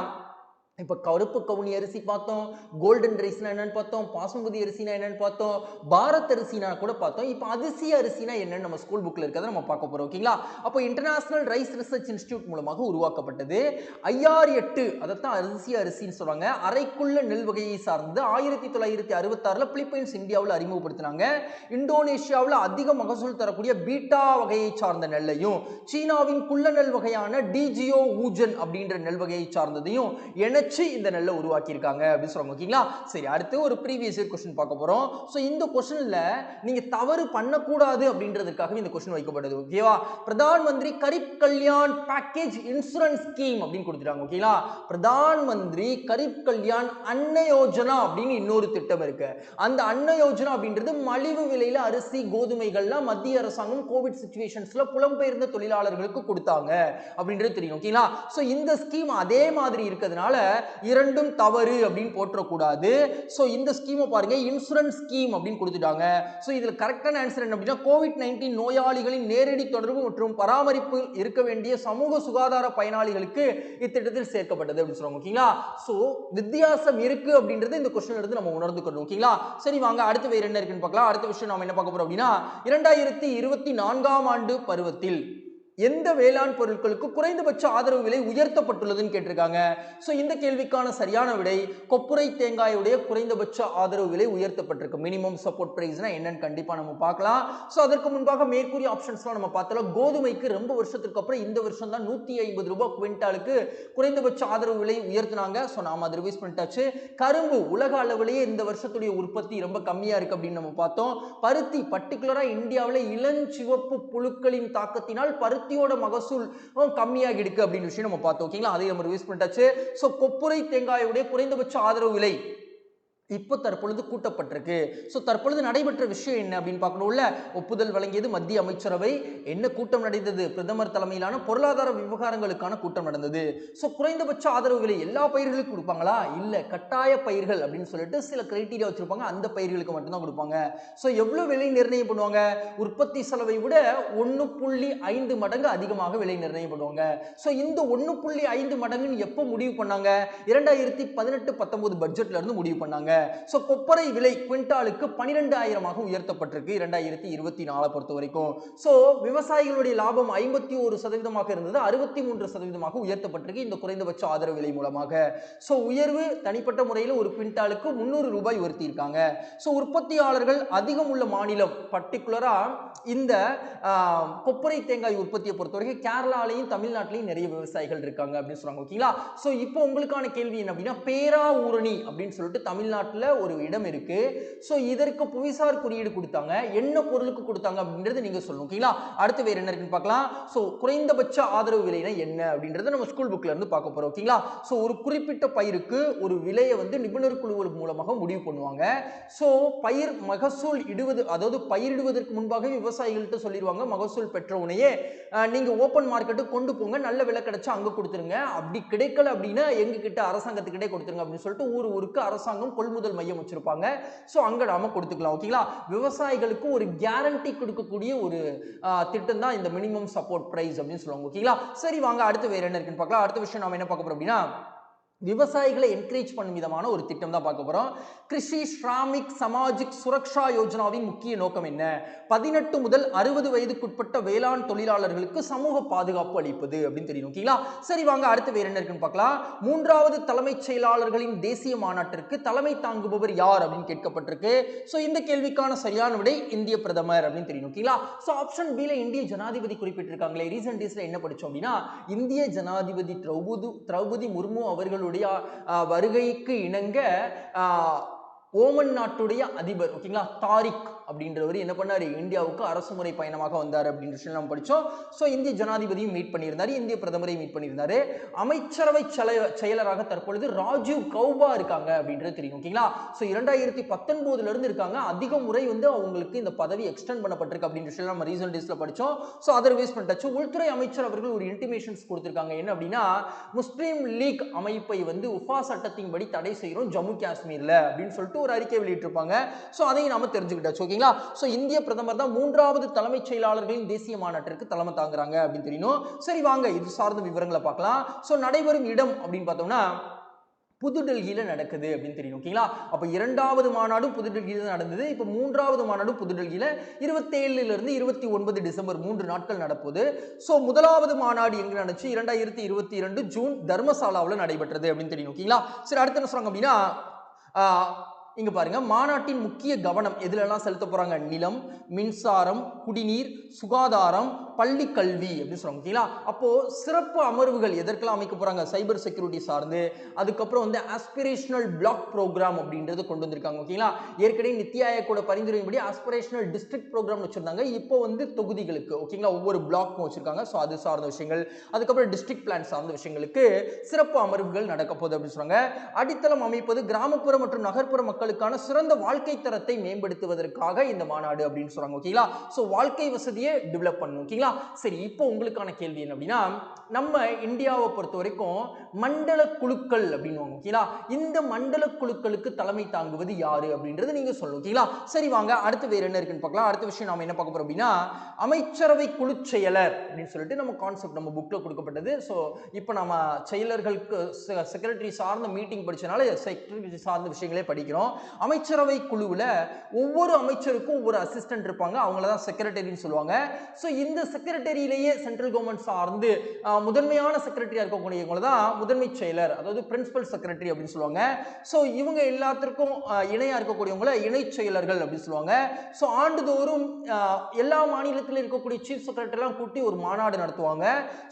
இப்ப கருப்பு கவுனி அரிசி பார்த்தோம், கோல்டன் ரைஸ்னா என்னன்னு பார்த்தோம், பாசுமதி அரிசினா என்னன்னு பார்த்தோம், பாரத் அரிசினா கூட பார்த்தோம். இப்போ அதிசய அரிசினா என்னன்னு நம்ம ஸ்கூல் புக்ல இருக்கிறத நம்ம பார்க்க போறோம். ஓகேங்களா? அப்போ இன்டர்நேஷனல் ரைஸ் ரிசர்ச் இன்ஸ்டிடியூட் மூலமாக உருவாக்கப்பட்டது. IR8 அதைத்தான் அதிசய அரிசின்னு சொல்றாங்க. அரைக்குள்ள நெல் வகையை சார்ந்து 1966ல பிலிப்பைன்ஸ் இந்தியாவில் அறிமுகப்படுத்தினாங்க. இந்தோனேஷியாவில் அதிக மகசூல் தரக்கூடிய பீட்டா வகையை சார்ந்த நெல்லையும் சீனாவின் குள்ள நெல் வகையான டிஜியோ ஊஜன் அப்படின்ற நெல் வகையை சார்ந்ததையும் இந்த நெல்லை உருவாக்கி இருக்காங்க அப்படின்னு சொல்றாங்க. ஓகேங்களா? சரி, அடுத்து ஒரு ப்ரீவியஸ் இயர் क्वेश्चन பார்க்க போறோம். சோ இந்த क्वेश्चनல நீங்க தவறு பண்ண கூடாது அப்படின்றதுக்காக இந்த क्वेश्चन வைக்கப்பட்டது. ஓகேவா? Pradhan Mantri Garib Kalyan package insurance scheme அப்படின்னு கொடுத்துட்டாங்க. ஓகேங்களா? பிரதான் மந்திரி கரீப் கல்யாண் அன்ன யோஜனா அப்படின்னு இன்னொரு திட்டம் இருக்கு. அந்த அன்ன யோஜனா அப்படின்றது மலிவு விலையில அரிசி கோதுமைகள்லாம் மத்திய அரசாங்கம் கோவிட் சிச்சுவேஷன்ஸ்ல புலம்பெயர்ந்த தொழிலாளர்களுக்கு கொடுத்தாங்க அப்படின்றது தெரியும். ஓகேங்களா? சோ இந்த ஸ்கீம் அதே மாதிரி இருக்கிறதுனால இரண்டும் தவறு அப்படின்னு போற்றக்கூடாது. ஸோ இந்த ஸ்கீமை பாருங்க, இன்சூரன்ஸ் ஸ்கீம் அப்படின்னு கொடுத்துட்டாங்க. ஸோ இதுல கரெக்டான ஆன்சர் என்ன அப்படின்னா, கோவிட்-19 நோயாளிகளின் நேரடி தொடர்பு மற்றும் பராமரிப்பு இருக்க வேண்டிய சமூக சுகாதார பயனாளிகளுக்கு இத்திட்டத்தில் சேர்க்கப்பட்டது அப்படின்னு சொல்லுவாங்க. ஓகேங்களா? ஸோ வித்தியாசம் இருக்கு அப்படின்றது இந்த கொஸ்டின்ல இருந்து நம்ம உணர்ந்துக்கணும். ஓகேங்களா? சரி, வாங்க அடுத்து வேற என்ன இருக்குன்னு பார்க்கலாம். அடுத்த விஷயம் நாம என்ன பார்க்க போறோம் அப்படின்னா, 2024ஆம் ஆண்டு பருவத்தில் எந்த வேளாண் பொருட்களுக்கு குறைந்தபட்ச ஆதரவு விலை உயர்த்தப்பட்டுள்ளதுன்னு கேட்டிருக்காங்க. சோ இந்த கேள்விக்கான சரியான விடை, கொப்புரை தேங்காயுடைய குறைந்தபட்ச ஆதரவு விலை உயர்த்தப்பட்டிருக்கு. மினிமம் சப்போர்ட் பிரைஸ்னா என்னன்னு கண்டிப்பா நம்ம பார்க்கலாம். சோ அதற்கு முன்பாக மேற்கூறிய ஆப்ஷன்ஸ்லாம் நம்ம பார்த்தலாம். கோதுமைக்கு ரொம்ப வருஷத்துக்கு அப்புறம் இந்த வருஷம் தான் 150 ரூபாய் குவிண்டாலுக்கு குறைந்தபட்ச ஆதரவு விலை உயர்த்தினாங்க. சோ நாம அதை ரிவைஸ் பண்ணிட்டாச்சு. கரும்பு உலக அளவிலேயே இந்த வருஷத்துடைய உற்பத்தி ரொம்ப கம்மியா இருக்கு அப்படின்னு நம்ம பார்த்தோம். பருத்தி பர்டிகுலரா இந்தியாவில் இளஞ்சிவப்பு புழுக்களின் தாக்கத்தினால் பருத்தியோட மகசூல் கம்மியாகி இருக்கு அப்படின்னு விஷயம் நம்ம பார்த்தோம். ஓகேங்களா? அதை நம்ம ரிவைஸ் பண்ணிட்டாச்சு. சோ கொப்புரை தேங்காயுடைய குறைந்தபட்ச ஆதரவு விலை இப்போ தற்பொழுது கூட்டப்பட்டிருக்கு. ஸோ தற்பொழுது நடைபெற்ற விஷயம் என்ன அப்படின்னு பார்க்கணும்ல. ஒப்புதல் வழங்கியது மத்திய அமைச்சரவை. என்ன கூட்டம் நடந்தது? பிரதமர் தலைமையிலான பொருளாதார விவகாரங்களுக்கான கூட்டம் நடந்தது. ஸோ குறைந்தபட்ச ஆதரவு விலை எல்லா பயிர்களுக்கும் கொடுப்பாங்களா? இல்லை, கட்டாய பயிர்கள் அப்படின்னு சொல்லிட்டு சில கிரைட்டீரியா வச்சிருப்பாங்க. அந்த பயிர்களுக்கு மட்டும்தான் கொடுப்பாங்க. ஸோ எவ்வளவு விலை நிர்ணயம் பண்ணுவாங்க? உற்பத்தி செலவை விட 1.5 மடங்கு அதிகமாக விலை நிர்ணயம் பண்ணுவாங்க. ஸோ இந்த 1.5 மடங்குன்னு எப்போ முடிவு பண்ணாங்க? 2018-19 பட்ஜெட்ல இருந்து முடிவு பண்ணாங்க. சோ கொப்பரை விலை குவிண்டாலுக்கு 12,000 உயர்த்தப்பட்டிருக்கு 2024 பொறுத்த வரைக்கும். சோ விவசாயிகளுடைய லாபம் 51% இருந்தது, 63% உயர்த்தப்பட்டிருக்கு இந்த குறைந்தபட்ச ஆதரவு விலை மூலமாக. சோ உயர்வு தனிப்பட்ட முறையில் ஒரு குவிண்டாலுக்கு 300 ரூபாய் உயர்த்தி இருக்காங்க. சோ உற்பத்தியாளர்கள் அதிகம் உள்ள மாநிலம், பர்டிகுலரா இந்த கொப்பரை தேங்காய் உற்பத்தியை பொறுத்தவரைக்கும் கேரளாலையும் தமிழ்நாட்டிலையும் நிறைய விவசாயிகள் இருக்காங்க அப்படின்னு சொல்றாங்க. ஓகேங்களா? சோ இப்போ உங்களுக்கான கேள்வி என்ன அப்படின்னா, பேராவூரணி அப்படின்னு சொல்லிட்டு தமிழ்நாட்டில் ஒரு இடம் இருக்கு. சோ இதற்கு புவிசார் குறியீடு கொடுத்தாங்க. என்ன பொருளுக்கு கொடுத்தாங்க அப்படின்றது நீங்க சொல்லணும். ஓகேங்களா? அடுத்து வேற என்ன இருக்குன்னு பார்க்கலாம். சோ குறைந்தபட்ச ஆதரவு விலைனா என்ன அப்படின்றது நம்ம ஸ்கூல் புக்ல இருந்து பார்க்க போறோம். ஓகேங்களா? சோ ஒரு குறிப்பிட்ட பயிருக்கு ஒரு விலையை நிபுணர் குழு மூலமாக முடிவு பண்ணுவாங்க. சோ பயிர் மகசூல் இடுவது, அதாவது பயிரிடுவதற்கு முன்பாக விவசாயிகள்கிட்ட சொல்லிடுவாங்க, மகசூல் பெற்ற உடனே நீங்க ஓபன் மார்க்கெட்டுக்கு கொண்டு போங்க, நல்ல விலை கிடைச்சா அங்க கொடுத்துருங்க, அப்படி கிடைக்கல அப்படின்னா எங்க கிட்ட அரசாங்கத்துக்கிட்டே கொடுத்துருங்க அப்படின்னு சொல்லிட்டு ஊருக்கு அரசாங்கம் கொள்முதல் மையம் வச்சிருப்பாங்க. சோ அங்க நாம கொடுத்துக்கலாம். ஓகேங்களா? விவசாயிகளுக்கு ஒரு கேரண்டி கொடுக்கக்கூடிய ஒரு திட்டம் தான் இந்த மினிமம் சப்போர்ட் பிரைஸ் அப்படின்னு சொல்லுவாங்க. ஓகேங்களா? சரி, வாங்க அடுத்து வேற என்ன இருக்குன்னு பார்க்கலாம். அடுத்த விஷயம் நாம என்ன பார்க்க போறோம் அப்படின்னா, விவசாயிகளை என்கரேஜ் பண்ணும் விதமான ஒரு திட்டம் தான் பார்க்க போறோம். கிருஷி ஸ்ராமிக் சமாஜிக் சுரக்ஷா யோஜனாவின் முக்கிய நோக்கம் என்ன? 18 முதல் 60 வயதுக்குட்பட்ட வேளாண் தொழிலாளர்களுக்கு சமூக பாதுகாப்பு அளிப்பது அப்படின்னு தெரியும். ஓகேங்களா? சரி, வாங்க அடுத்து வேற என்ன இருக்குன்னு பார்க்கலாம். 3வது தலைமைச் செயலாளர்களின் தேசிய மாநாட்டிற்கு தலைமை தாங்குபவர் யார் அப்படின்னு கேட்கப்பட்டிருக்கு. சோ இந்த கேள்விக்கான சரியான விடை இந்திய பிரதமர் அப்படின்னு தெரியும். ஓகேங்களா? சோ ஆப்ஷன் பி ல இந்திய ஜனாதிபதி குறிப்பிட்டிருக்காங்களே. ரீசன்ட் டேஸ்ல என்ன படிச்சோம் அப்படின்னா, இந்திய ஜனாதிபதி திரௌபதி முர்மு அவர்களுடைய வருகைக்கு இணங்க ஓமன் நாட்டுடைய அதிபர், ஓகேங்களா, தாரிக் அப்படின்றவர் என்ன பண்ணாரு? இந்தியாவுக்கு அரசுமுறை பயணமாக வந்தார் அப்படின்ற விஷயம் நம்ம படிச்சோம். சோ இந்திய ஜனாதிபதியும் மீட் பண்ணியிருந்தாரு, இந்திய பிரதமரையும் மீட் பண்ணியிருந்தாரு. அமைச்சரவை செயலராக தற்பொழுது ராஜீவ் கௌபா இருக்காங்க அப்படின்றது தெரியும். ஓகேங்களா? சோ 2019 இருந்து இருக்காங்க. அதிக முறை அவங்களுக்கு இந்த பதவி எக்ஸ்டெண்ட் பண்ணப்பட்டிருக்கு அப்படின்ற விஷயம் நம்ம ரீசன்ட் டேஸ்ல படிச்சோம். சோ அதை ரிவைஸ் பண்ணிட்டாச்சு. உள்துறை அமைச்சர் அவர்கள் ஒரு இன்டிமேஷன்ஸ் கொடுத்திருக்காங்க. என்ன அப்படின்னா, முஸ்லீம் லீக் அமைப்பை உஃபா சட்டத்தின்படி தடை செய்யறோம் ஜம்மு காஷ்மீர்ல அப்படின்னு சொல்லிட்டு ஒரு அறிக்கை வெளியிட்டிருப்பாங்க. சோ அதையும் நாம தெரிஞ்சுக்கிட்டாச்சு. ஓகேங்களா? சோ இந்திய பிரதமர் தான் 3வது தலைமைச் செயலாளர்களின் தேசிய மாநாட்டிற்கு தலைமை தாங்குறாங்க அப்படின்னு தெரியணும். சரி, வாங்க இது சார்ந்த விவரங்களை பார்க்கலாம். சோ நடைபெறும் இடம் அப்படின்னு பார்த்தோம்னா புதுடெல்லியில நடக்குது அப்படின்னு தெரியும். ஓகேங்களா? அப்ப 2வது மாநாடும் புதுடெல்லியில நடந்தது. இப்ப 3வது மாநாடும் புதுடெல்லியில 27 இருந்து 29 டிசம்பர் 3 நாட்கள் நடப்போது. சோ 1வது மாநாடு எங்க நடந்துச்சு? 2022 ஜூன் தர்மசாலாவில் நடைபெற்றது அப்படின்னு தெரியும். ஓகேங்களா? சரி, அடுத்து என்ன சொல்றாங்க அப்படின்னா, இங்க பாருங்க, மாநாட்டின் முக்கிய கவனம் எதுல எல்லாம் செலுத்த போறாங்க? நிலம், மின்சாரம், குடிநீர், சுகாதாரம், பள்ளி கல்வி அப்படின்னு சொல்றாங்க. ஓகேங்களா? அப்போ சிறப்பு அமர்வுகள் எதற்கெல்லாம் அமைக்க போறாங்க? சைபர் செக்யூரிட்டி சார்ந்து, அதுக்கப்புறம் ஆஸ்பிரேஷனல் பிளாக் ப்ரோக்ராம் அப்படின்றது கொண்டு வந்திருக்காங்க. ஓகேங்களா? ஏற்கனவே நித்தி ஆயோக் பரிந்துரையின்படி ஆஸ்பிரேஷனல் டிஸ்ட்ரிக்ட் ப்ரோக்ராம் வச்சிருந்தாங்க. இப்போ தொகுதிகளுக்கு, ஓகேங்களா, ஒவ்வொரு பிளாக்கும் வச்சிருக்காங்க. சோ அது சார்ந்த விஷயங்கள், அதுக்கப்புறம் டிஸ்ட்ரிக்ட் பிளான் சார்ந்த விஷயங்களுக்கு சிறப்பு அமர்வுகள் நடக்க போகுது அப்படின்னு சொல்றாங்க. அடித்தளம் அமைப்பது கிராமப்புற மற்றும் நகர்ப்புற மக்களுக்கான சிறந்த வாழ்க்கை தரத்தை மேம்படுத்துவதற்காக இந்த மாநாடு அப்படின்னு சொல்றாங்க. ஓகேங்களா? சோ வாழ்க்கை வசதியை டெவலப் பண்ணணும். ஓகேங்களா? ஓகேங்களா. சரி, இப்போ உங்களுக்கான கேள்வி என்ன அப்படின்னா, நம்ம இந்தியாவை பொறுத்த வரைக்கும் மண்டல குழுக்கள் அப்படின்னு ஓகேங்களா. இந்த மண்டல குழுக்களுக்கு தலைமை தாங்குவது யாரு அப்படின்றது நீங்க சொல்லணும் ஓகேங்களா. சரி வாங்க, அடுத்து வேற என்ன இருக்குன்னு பார்க்கலாம். அடுத்த விஷயம் நாம என்ன பார்க்க போறோம் அப்படின்னா, அமைச்சரவை குழு செயலர் அப்படின்னு சொல்லிட்டு நம்ம கான்செப்ட் நம்ம புக்ல கொடுக்கப்பட்டது. ஸோ இப்போ நம்ம செயலர்களுக்கு செக்ரட்டரி சார்ந்த மீட்டிங் படிச்சனால செக்ரட்டரி சார்ந்த விஷயங்களே படிக்கிறோம். அமைச்சரவை குழுவில் ஒவ்வொரு அமைச்சருக்கும் ஒவ்வொரு அசிஸ்டன்ட் இருப்பாங்க, அவங்கள தான் செக்ரட்டரின்னு சொல்லுவாங்க. ஸோ இந்த செக்ரட்டரியிலேயே சென்ட்ரல் கவர்மெண்ட் சார்ந்து முதன்மையான செக்ரட்டரியா இருக்கக்கூடியவங்க தான் முதன்மை செயலர், அதாவது பிரின்சிபல் செக்ரட்டரி அப்படின்னு சொல்லுவாங்க. ஸோ இவங்க எல்லாத்திற்கும் இணையா இருக்கக்கூடியவங்கள இணை செயலர்கள் அப்படின்னு சொல்லுவாங்க. ஸோ ஆண்டுதோறும் எல்லா மாநிலத்திலும் இருக்கக்கூடிய சீஃப் செக்ரட்டரி எல்லாம் கூட்டி ஒரு மாநாடு நடத்துவாங்க.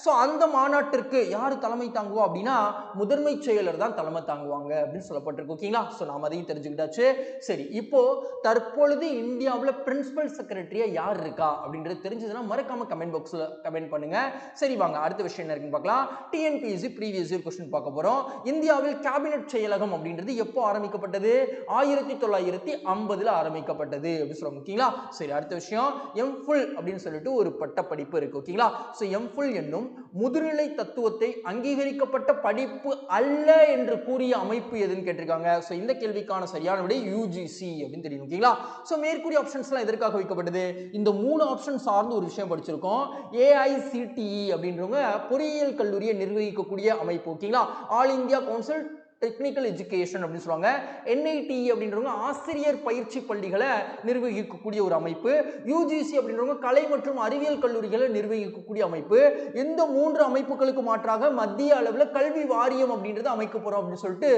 ஸோ அந்த மாநாட்டிற்கு யார் தலைமை தாங்குவா அப்படின்னா முதன்மை செயலர் தான் தலைமை தாங்குவாங்க அப்படின்னு சொல்லப்பட்டிருக்கு ஓகேங்களா. ஸோ நாம அதையும் தெரிஞ்சுக்கிட்டாச்சு. சரி, இப்போ தற்பொழுது இந்தியாவில் பிரின்சிபல் செக்ரட்டரியா யார் இருக்கா அப்படின்றது தெரிஞ்சதுன்னா மறக்காம கமெண்ட் பாக்ஸ்ல கமெண்ட் பண்ணுங்க. சரி வாங்க, அடுத்த விஷயம் என்ன இருக்குன்னு பார்க்கலாம். டிஎன்பிஎஸ்சி ப்ரீவியஸ் இயர் क्वेश्चन பார்க்க போறோம். இந்தியாவில் கேபினட் செயலகம் அப்படின்றது எப்போ ஆரம்பிக்கப்பட்டது? 1950ல ஆரம்பிக்கப்பட்டது அப்படி சொல்றாங்க ஓகேங்களா. சரி, அடுத்த விஷயம் எம்ஃபில் அப்படின்னு சொல்லிட்டு ஒரு பட்டப்படிப்பு இருக்கு ஓகேங்களா. ஸோ எம்ஃபில் என்னும் முதுநிலை தத்துவத்தை அங்கீகரிக்கப்பட்ட படிப்பு அல்ல என்று கூறிய அமைப்பு எதுன்னு கேட்டிருக்காங்க. ஸோ இந்த கேள்விக்கான சரியான விடை யூஜிசி அப்படின்னு தெரியும் ஓகேங்களா. ஸோ மேற்கூறிய ஆப்ஷன்ஸ்லாம் எதற்காக வைக்கப்பட்டது? இந்த 3 ஆப்ஷன் சார்ந்து ஒரு விஷயம் படிச்சிருக்கோம். ஏஐசிடிஇ அப்படின்றவங்க பொறியியல் கல்லூரியை நிர்வகிக்கக்கூடிய அமைப்பு ஓகேங்களா. All India council technical education அப்படின்னு சொல்லுவாங்க. என்ஐடி அப்படின்றவங்க ஆசிரியர் பயிற்சி பள்ளிகளை நிர்வகிக்கக்கூடிய ஒரு அமைப்பு. யூஜிசி அப்படின்றவங்க கலை மற்றும் அறிவியல் கல்லூரிகளை நிர்வகிக்கக்கூடிய அமைப்பு. இந்த 3 அமைப்புகளுக்கு மாற்றாக மத்திய அளவில் கல்வி வாரியம் அப்படின்றது அமைக்க போறோம் அப்படின்னு சொல்லிட்டு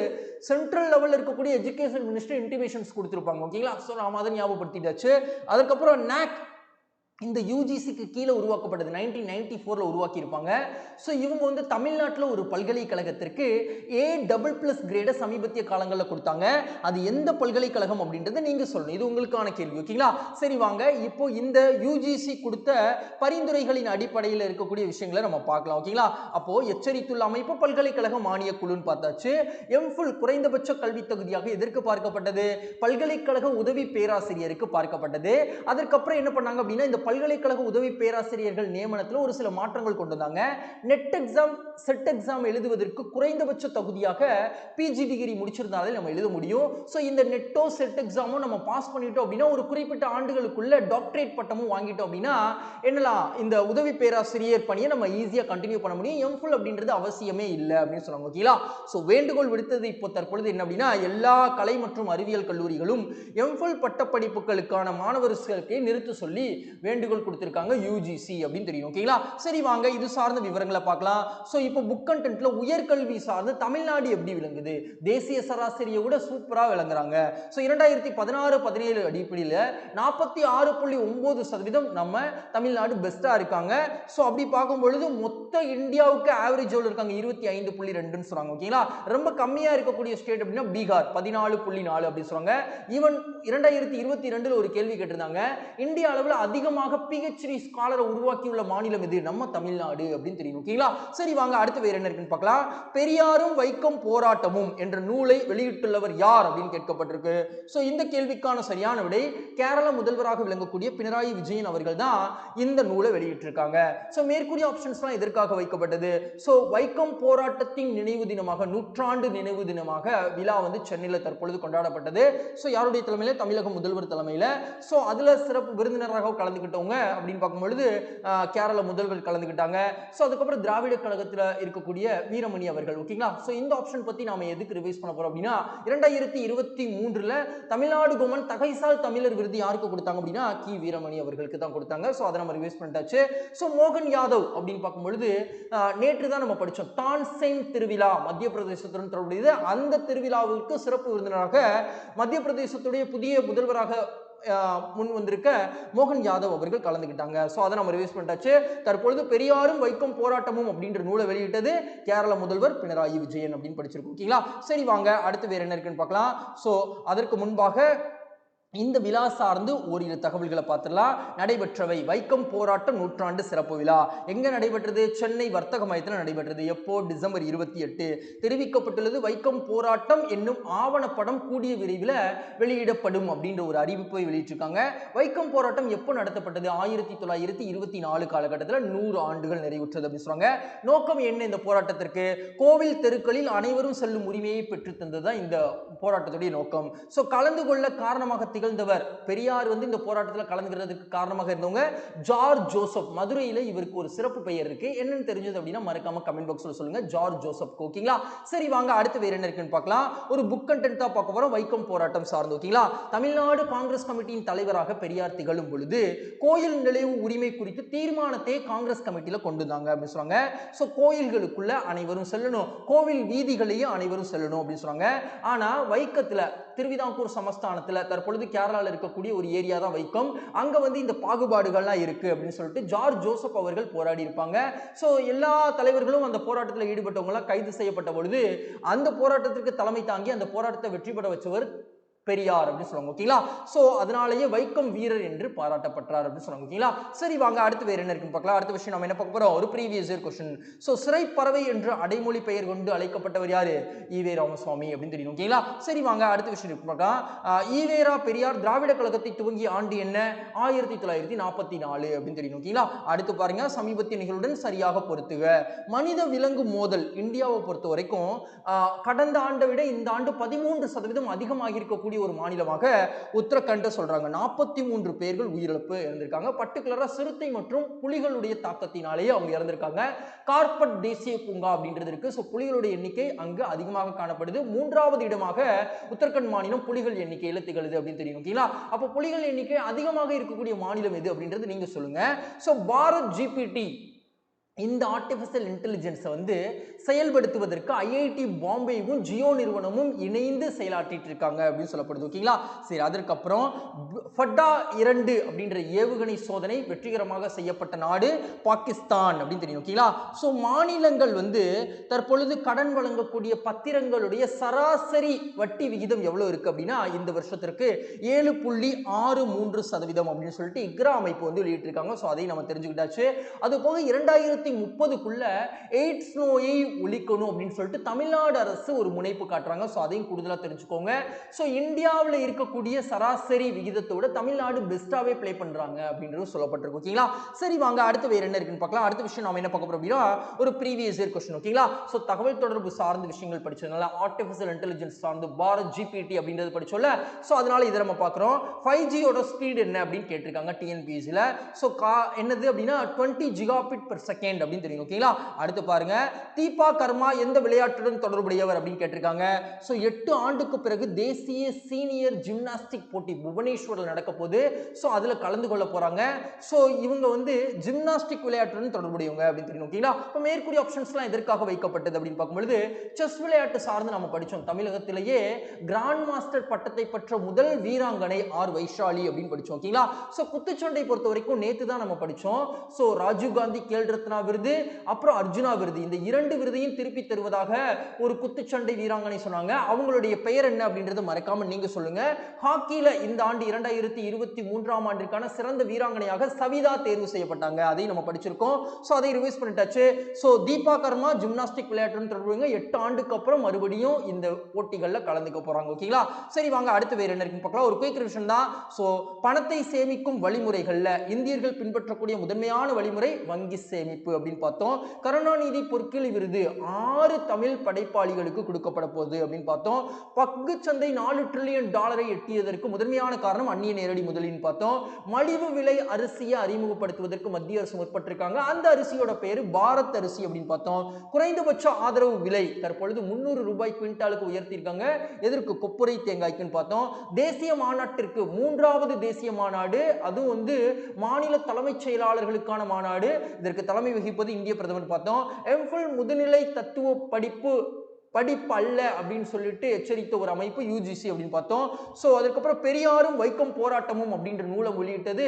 சென்ட்ரல் லெவலில் இருக்கக்கூடிய எஜுகேஷன் மினிஸ்டர் இன்டிமேஷன்ஸ் கொடுத்திருப்பாங்க ஓகேங்களா. ஸோ நாம அதை ஞாபகப்படுத்திட்டாச்சு. அதுக்கப்புறம் NAC இந்த யூஜிசிக்கு கீழே உருவாக்கப்பட்டது 1994ல உருவாக்கி இருப்பாங்க. ஸோ இவங்க வந்து தமிழ்நாட்டில் ஒரு பல்கலைக்கழகத்திற்கு A++ கிரேட சமீபத்திய காலங்களில் கொடுத்தாங்க. அது எந்த பல்கலைக்கழகம் அப்படின்றத நீங்க சொல்லணும். இது உங்களுக்கான கேள்வி ஓகேங்களா. சரி வாங்க, இப்போ இந்த யூஜிசி கொடுத்த பரிந்துரைகளின் அடிப்படையில் இருக்கக்கூடிய விஷயங்களை நம்ம பார்க்கலாம் ஓகேங்களா. அப்போ எச்சரித்துள்ள அமைப்பு பல்கலைக்கழக மானிய குழுன்னு பார்த்தாச்சு. எம்ஃபில் குறைந்தபட்ச கல்வி தகுதியாக எதற்கு பார்க்கப்பட்டது? பல்கலைக்கழக உதவி பேராசிரியருக்கு பார்க்கப்பட்டது. அதற்கப்புறம் என்ன பண்ணாங்க அப்படின்னா, இந்த பல்கலைக்கழக உதவி பேராசிரியர்கள் நியமனத்தில் ஒரு சில மாற்றங்கள் கொண்டு வந்தாங்க. நெட் எக்ஸாம், செட் எக்ஸாம் எழுதுவதற்கு குறைந்தபட்ச தகுதியாக பிஜி டிகிரி முடிச்சிருந்தாலே நம்ம எழுத முடியும். ஸோ இந்த நெட்டோ செட் எக்ஸாமும் நம்ம பாஸ் பண்ணிட்டோம் அப்படின்னா ஒரு குறிப்பிட்ட ஆண்டுகளுக்குள்ள டாக்டரேட் பட்டமும் வாங்கிட்டோம் அப்படின்னா என்னலாம் இந்த உதவி பேராசிரியர் பணியை நம்ம ஈஸியாக கண்டினியூ பண்ண முடியும். எம்ஃபில் அப்படின்றது அவசியமே இல்லை அப்படின்னு சொன்னாங்க ஓகேங்களா. ஸோ வேண்டுகோள் விடுத்தது இப்போ தற்பொழுது என்ன அப்படின்னா, எல்லா கலை மற்றும் அறிவியல் கல்லூரிகளும் எம்ஃபில் பட்டப்படிப்புகளுக்கான மாணவர் சேர்க்கையை நிறுத்த சொல்லி வேண்டுகோள் கொடுத்திருக்காங்க யூஜிசி அப்படின்னு தெரியும் ஓகேங்களா. சரி வாங்க, இது சார்ந்த விவரங்களை பார்க்கலாம். ஸோ இப்போ புக் கண்டென்ட்ல உயர்கல்வி சார்ந்து தமிழ்நாடு எப்படி விளங்குது? தேசிய சராசரியை விட சூப்பரா விளங்குறாங்க. ஸோ 2016-17 அடிப்படையில் 46.9% நம்ம தமிழ்நாடு பெஸ்டா இருக்காங்க. ஸோ அப்படி பார்க்கும் பொழுது மொத்த இந்தியாவுக்கு ஆவரேஜ் எவ்வளவு இருக்காங்க? 25.2ன்னு சொல்றாங்க ஓகேங்களா. ரொம்ப கம்மியா இருக்கக்கூடிய ஸ்டேட் அப்படின்னா பீகார் 14.4 அப்படி சொல்றாங்க. ஈவன் 2022 ஒரு கேள்வி கேட்டிருந்தாங்க, இந்திய அளவில் அதிகமாக PhD ஸ்காலரை உருவாக்கியுள்ள மாநிலம் எது? நம்ம தமிழ்நாடு அப்படின்னு தெரியும் ஓகேங்களா. சரி வாங்க, அடுத்து வேற என்ன இருக்குன்னு பார்க்கலாம். பெரியாரும் வைக்கம் போராட்டமும் என்ற நூலை வெளியிட்டுள்ளவர் யார் அப்படின்னு கேட்கப்பட்டிருக்கு. ஸோ இந்த கேள்விக்கான சரியான விடை கேரள முதல்வராக விளங்கக்கூடிய பினராயி விஜயன் அவர்கள் தான் இந்த நூலை வெளியிட்டிருக்காங்க. ஸோ மேற்கூறிய ஆப்ஷன்ஸ்லாம் எதற்காக வைக்கப்பட்டது? ஸோ வைக்கம் போராட்டத்தின் நினைவு தினமாக, நூற்றாண்டு நினைவு தினமாக விழா வந்து சென்னையில் தற்பொழுது கொண்டாடப்பட்டது. ஸோ யாருடைய தலைமையில? தமிழக முதல்வர் தலைமையில. ஸோ அதுல சிறப்பு விருந்தினராக கலந்துக்கிட்டவங்க அப்படின்னு பார்க்கும்பொழுது கேரள முதல்வர் கலந்துக்கிட்டாங்க. ஸோ அதுக்கப்புறம் திராவிட கழகத்தில் இருக்கக்கூடிய வீரமணி அவர்கள் ஓகேங்களா. ஸோ இந்த ஆப்ஷன் பத்தி நாம எதுக்கு ரிவைஸ் பண்ண போறோம் அப்படின்னா, 2023ல தமிழ்நாடு கவர்மெண்ட் தகைசால் தமிழர் விருது யாருக்கு கொடுத்தாங்க அப்படின்னா கி வீரமணி அவர்களுக்கு தான் கொடுத்தாங்க. ஸோ அதை நம்ம ரிவைஸ் பண்ணிட்டாச்சு. ஸோ மோகன் யாதவ் அப்படின்னு பார்க்கும்பொழுது நேற்று தான் நம்ம படித்தோம், தான்சேன் திருவிழா மத்திய பிரதேசத்துடன் தொடர்புடையது. அந்த திருவிழாவுக்கு சிறப்பு விருந்தினராக மத்திய பிரதேசத்துடைய புதிய முதல்வராக முன் வந்திருக்க மோகன் யாதவ் அவர்கள் கலந்துக்கிட்டாங்க. ஸோ அதை நம்ம ரிவைஸ் பண்ணிட்டாச்சு. தற்பொழுது பெரியாரும் வைக்கம் போராட்டமும் அப்படின்ற நூலை வெளியிட்டது கேரள முதல்வர் பினராயி விஜயன் அப்படின்னு படிச்சிருக்கோம் ஓகேங்களா. சரி வாங்க, அடுத்து வேற என்ன இருக்குன்னு பார்க்கலாம். ஸோ அதற்கு முன்பாக இந்த விழா சார்ந்து ஓரிரு தகவல்களை பார்த்துடலாம். நடைபெற்றவை: வைக்கம் போராட்டம் நூற்றாண்டு சிறப்பு விழா எங்க நடைபெற்றது? சென்னை வர்த்தக மையத்தில் நடைபெற்றது. எப்போ? டிசம்பர் 28. தெரிவிக்கப்பட்டுள்ளது வைக்கம் போராட்டம் என்னும் ஆவணப்படம் கூடிய விரைவில் வெளியிடப்படும் அப்படின்ற ஒரு அறிவிப்பை வெளியிட்டிருக்காங்க. வைக்கம் போராட்டம் எப்போ நடத்தப்பட்டது? 1924 காலகட்டத்தில் 100 ஆண்டுகள் நிறைவுற்றது அப்படின்னு சொல்றாங்க. நோக்கம் என்ன இந்த போராட்டத்திற்கு? கோவில் தெருக்களில் அனைவரும் செல்லும் உரிமையை பெற்று தந்ததுதான் இந்த போராட்டத்துடைய நோக்கம். சோ கலந்து கொள்ள காரணமாக திகழ்ந்தவர் பெரியார் இந்த போராட்டத்தில் கலந்துக்கிறதுக்கு காரணமாக இருந்தவங்க ஜார்ஜ் ஜோசப். மதுரையில இவருக்கு ஒரு சிறப்பு பெயர் இருக்கு. என்னன்னு தெரிஞ்சது அப்படின்னா மறக்காம கமெண்ட் பாக்ஸ்ல சொல்லுங்க. George Joseph. ஓகேங்களா? சரி, வாங்க அடுத்து வேற என்ன இருக்குன்னு பார்க்கலாம். ஒரு புக் கண்டென்ட் தான் பார்க்க போறோம். வைக்கம் போராட்டம் சார்ந்து. ஓகேங்களா? தமிழ்நாடு காங்கிரஸ் கமிட்டியின் தலைவராக பெரியார் திகழும் பொழுது கோயில் நிலைவு உரிமை குறித்து தீர்மானத்தை காங்கிரஸ் கமிட்டியில கொண்டு வந்தாங்க அப்படின்னு சொல்றாங்க. சோ கோயில்களுக்குள்ள அனைவரும் செல்லணும், கோவில் வீதிகளையும் அனைவரும் செல்லணும் அப்படின்னு சொல்றாங்க. ஆனா வைக்கத்துல திருவிதாங்கூர் சமஸ்தானத்துல தற்பொழுது கேரளால இருக்கக்கூடிய ஒரு ஏரியா தான் வைக்கம். அங்க இந்த பாகுபாடுகள்லாம் இருக்கு அப்படின்னு சொல்லிட்டு ஜார்ஜ் ஜோசப் அவர்கள் போராடி இருப்பாங்க. சோ எல்லா தலைவர்களும் அந்த போராட்டத்தில் ஈடுபட்டவங்க எல்லாம் கைது செய்யப்பட்ட பொழுது அந்த போராட்டத்திற்கு தலைமை தாங்கி அந்த போராட்டத்தை வெற்றி பெற வச்சவர் பெரியார் அப்படின்னு சொல்லுவாங்க. ஓகேங்களா? சோ அதனாலேயே வைக்கம் வீரர் என்று பாராட்டப்பட்டார் அப்படின்னு சொல்லுவாங்க. ஓகேங்களா? சரி, வாங்க அடுத்து வேற என்ன இருக்குன்னு பார்க்கலாம். அடுத்த விஷயம் நம்ம என்ன பார்க்க போறோம்? ஒரு ப்ரீவியஸ் இயர் क्वेश्चन. சோ சிறை பறவை என்று அடைமொழி பெயர் கொண்டு அழைக்கப்பட்டவர் யாரு? ஈவே ராமசாமி அப்படின்னு தெரியும். ஓகேங்களா? சரி, வாங்க அடுத்த விஷயம் பார்க்கலாம். ஈவேரா பெரியார் திராவிட கழகத்தை துவங்கிய ஆண்டு என்ன? 1944 அப்படின்னு தெரியும். ஓகேங்களா? அடுத்து பாருங்க, சமீபத்திய நிகழ்வுடன் சரியாக பொருத்துக. மனித விலங்கு மோதல் இந்தியாவை பொறுத்த வரைக்கும் கடந்த ஆண்டை விட இந்த ஆண்டு 13% அதிகமாக இருக்கக்கூடிய ஒரு மாநிலமாக உத்தரகண்ட் சொல்றாங்க. 43 பேர்கள் உயிரிழப்பு இறந்திருக்காங்க. பர்டிகுலரா சிறுத்தை மற்றும் புலிகளுடைய தாக்கத்தினாலேயே அவங்க இறந்திருக்காங்க. கார்பட் தேசிய பூங்கா அப்படின்றது இருக்கு. சோ புலிகளுடைய எண்ணிக்கை அங்கு அதிகமாக காணப்படுது. 3வது இடமாக உத்தரகண்ட் மாநிலம் புலிகள் எண்ணிக்கையில திகழுது அப்படின்னு தெரியும். ஓகேங்களா? அப்ப புலிகள் எண்ணிக்கை அதிகமாக இருக்கக்கூடிய மாநிலம் எது அப்படின்றது நீங்க சொல்லுங்க. சோ பாரத் ஜிபிடி இந்த ஆர்டிபிஷியல் இன்டெலிஜென்ஸை செயல்படுத்துவதற்கு ஐஐடி பாம்பேவும் ஜியோ நிறுவனமும் இணைந்து செயலாற்றிட்டு இருக்காங்க அப்படின்னு சொல்லப்படுது. ஓகேங்களா? சரி, அதற்கப்புறம் ஃபட்டா 2 அப்படின்ற ஏவுகணை சோதனை வெற்றிகரமாக செய்யப்பட்ட நாடு பாகிஸ்தான் அப்படின்னு தெரியும். ஓகேங்களா? ஸோ மாநிலங்கள் தற்பொழுது கடன் வழங்கக்கூடிய பத்திரங்களுடைய சராசரி வட்டி விகிதம் எவ்வளவு இருக்கு அப்படின்னா இந்த வருஷத்திற்கு 7.63% அப்படின்னு சொல்லிட்டு இக்ரா அமைப்பு வெளியிட்டிருக்காங்க. ஸோ அதை நம்ம தெரிஞ்சுக்கிட்டாச்சு. அது போக 2030க்குள்ள எய்ட்ஸ் நோயை ஒழிக்கணும் அப்படின்னு சொல்லிட்டு தமிழ்நாடு அரசு ஒரு முனைப்பு காட்டுறாங்க. ஸோ அதையும் கூடுதலா தெரிஞ்சுக்கோங்க. ஸோ இந்தியாவில் இருக்கக்கூடிய சராசரி விகிதத்தோட தமிழ்நாடு பெஸ்டாவே பிளே பண்றாங்க அப்படின்றது சொல்லப்பட்டிருக்கு. ஓகேங்களா? சரி, வாங்க அடுத்து வேற என்ன இருக்குன்னு பார்க்கலாம். அடுத்த விஷயம் நாம என்ன பார்க்க போறோம் அப்படின்னா ஒரு ப்ரீவியஸ் இயர் क्वेश्चन. ஓகேங்களா? ஸோ தகவல் தொடர்பு சார்ந்த விஷயங்கள் படிச்சதுனால ஆர்டிபிஷியல் இன்டெலிஜென்ஸ் சார்ந்து பாரத் ஜிபிடி அப்படின்றது படிச்சோம்ல. ஸோ அதனால இதை நம்ம பார்க்குறோம். 5G ஓட ஸ்பீட் என்ன அப்படின்னு கேட்டிருக்காங்க டிஎன்பிஎஸ்சியில். ஸோ என்னது அப்படின்னா 20 ஜிகாபிட் per second அப்படின்னு தெரியும். ஓகேங்களா? அடுத்து பாருங்க, தீபா கர்மா எந்த விளையாட்டுடன் தொடர்புடையவர் அப்படின்னு கேட்டிருக்காங்க. ஸோ 8 ஆண்டுக்கு பிறகு தேசிய சீனியர் ஜிம்னாஸ்டிக் போட்டி புவனேஸ்வரில் நடக்க போகுது. ஸோ அதுல கலந்து கொள்ள போறாங்க. ஸோ இவங்க ஜிம்னாஸ்டிக் விளையாட்டுடன் தொடர்புடையவங்க அப்படின்னு தெரியும். ஓகேங்களா? இப்போ மேற்கூறிய ஆப்ஷன்ஸ்லாம் எதற்காக வைக்கப்பட்டது அப்படின்னு பார்க்கும்பொழுது செஸ் விளையாட்டு சார்ந்து நம்ம படிச்சோம். தமிழகத்திலேயே கிராண்ட் மாஸ்டர் பட்டத்தை பெற்ற முதல் வீராங்கனை ஆர் வைஷாலி அப்படின்னு படிச்சோம். ஓகேங்களா? ஸோ குத்துச்சண்டை பொறுத்த வரைக்கும் நேத்து தான் நம்ம படிச்சோம். ஸோ ராஜீவ் காந்தி கேல் ரத்னா விருது, அப்புறம் அர்ஜுனா விருது, இந்த 2 விருதையும் திருப்பி தருவதாக ஒரு குத்துச்சண்டை வீராங்கனை சொன்னாங்க. அவங்களுடைய பெயர் என்ன அப்படின்றது மறக்காம நீங்க சொல்லுங்க. ஹாக்கில இந்த ஆண்டு 2023ஆம் ஆண்டிற்கான சிறந்த வீராங்கனையாக சவிதா தேர்வு செய்யப்பட்டாங்க. அதை நம்ம படிச்சிருக்கோம். சோ அதை ரிவைஸ் பண்ணிட்டாச்சு. சோ தீபா கர்மா ஜிம்னாஸ்டிக் விளையாட்டுடன் தொடர்புங்க 8 ஆண்டுக்கு அப்புறம் மறுபடியும் இந்த போட்டிகள்ல கலந்துக்க போறாங்க. ஓகேங்களா? சரி, வாங்க அடுத்து வேற என்ன இருக்குன்னு பார்க்கலாம். ஒரு குயிக் ரிவிஷன் தான். சோ பணத்தை சேமிக்கும் வழிமுறைகள்ல இந்தியர்கள் பின்பற்றக்கூடிய முதன்மையான வழிமுறை வங்கி சேமிப்பு அப்படின்னு பார்த்தோம். கருணாநிதி பொற்கிளி விருது 6 தமிழ் படைப்பாளிகளுக்கு கொடுக்கப்பட போகுது அப்படின்னு பார்த்தோம். பங்கு சந்தை $4 டிரில்லியன் எட்டியதற்கு முதன்மையான காரணம் அந்நிய நேரடி முதலீடுன்னு பார்த்தோம். மலிவு விலை அரிசியை அறிமுகப்படுத்துவதற்கு மத்திய அரசு முற்பட்டிருக்காங்க. அந்த அரிசியோட பேரு பாரத் அரிசி அப்படின்னு பார்த்தோம். குறைந்தபட்ச ஆதரவு விலை தற்பொழுது 300 ரூபாய் குவிண்டாலுக்கு உயர்த்தியிருக்காங்க. எதற்கு? கொப்புரை தேங்காய்க்குன்னு பார்த்தோம். தேசிய மாநாட்டிற்கு 3வது தேசிய மாநாடு, அதுவும் மாநில தலைமைச் செயலாளர்களுக்கான மாநாடு. இதற்கு தலைமை வகிப்பது இந்திய பிரதமர் பார்த்தோம். எம்ஃபில் முதுநிலை தத்துவ படிப்பு படிப்பு அல்ல அப்படின்னு சொல்லிட்டு எச்சரித்த ஒரு அமைப்பு யூஜிசி அப்படின்னு பார்த்தோம். ஸோ அதுக்கப்புறம் பெரியாரும் வைக்கம் போராட்டமும் அப்படின்ற நூலை வெளியிட்டது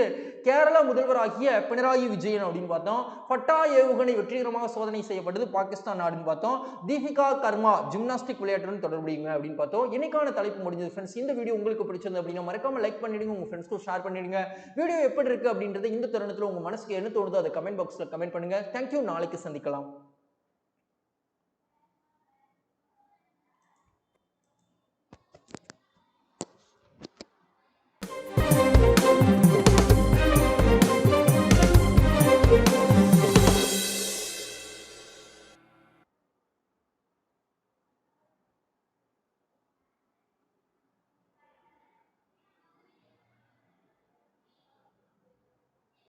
கேரளா முதல்வராகிய பினராயி விஜயன் அப்படின்னு பார்த்தோம். பட்டா ஏவுகணை வெற்றிகரமாக சோதனை செய்யப்பட்டது பாகிஸ்தான் நாடுன்னு பார்த்தோம். தீபிகா கர்மா ஜிம்னாஸ்டிக் விளையாட்டுடன் தொடர்புடையங்க அப்படின்னு பார்த்தோம். இன்னைக்கான தலைப்பு முடிஞ்சது ஃப்ரெண்ட்ஸ். இந்த வீடியோ உங்களுக்கு பிடிச்சிருந்தது அப்படின்னா மறக்காம லைக் பண்ணிடுங்க, உங்க ஃப்ரெண்ட்ஸ்க்கும் ஷேர் பண்ணிடுங்க. வீடியோ எப்படி இருக்கு அப்படின்றது இந்த தருணத்தில் உங்க மனசுக்கு என்ன தோணுதோ அதை கமெண்ட் பாக்ஸ்ல கமெண்ட் பண்ணுங்க. தேங்க்யூ, நாளைக்கு சந்திக்கலாம்.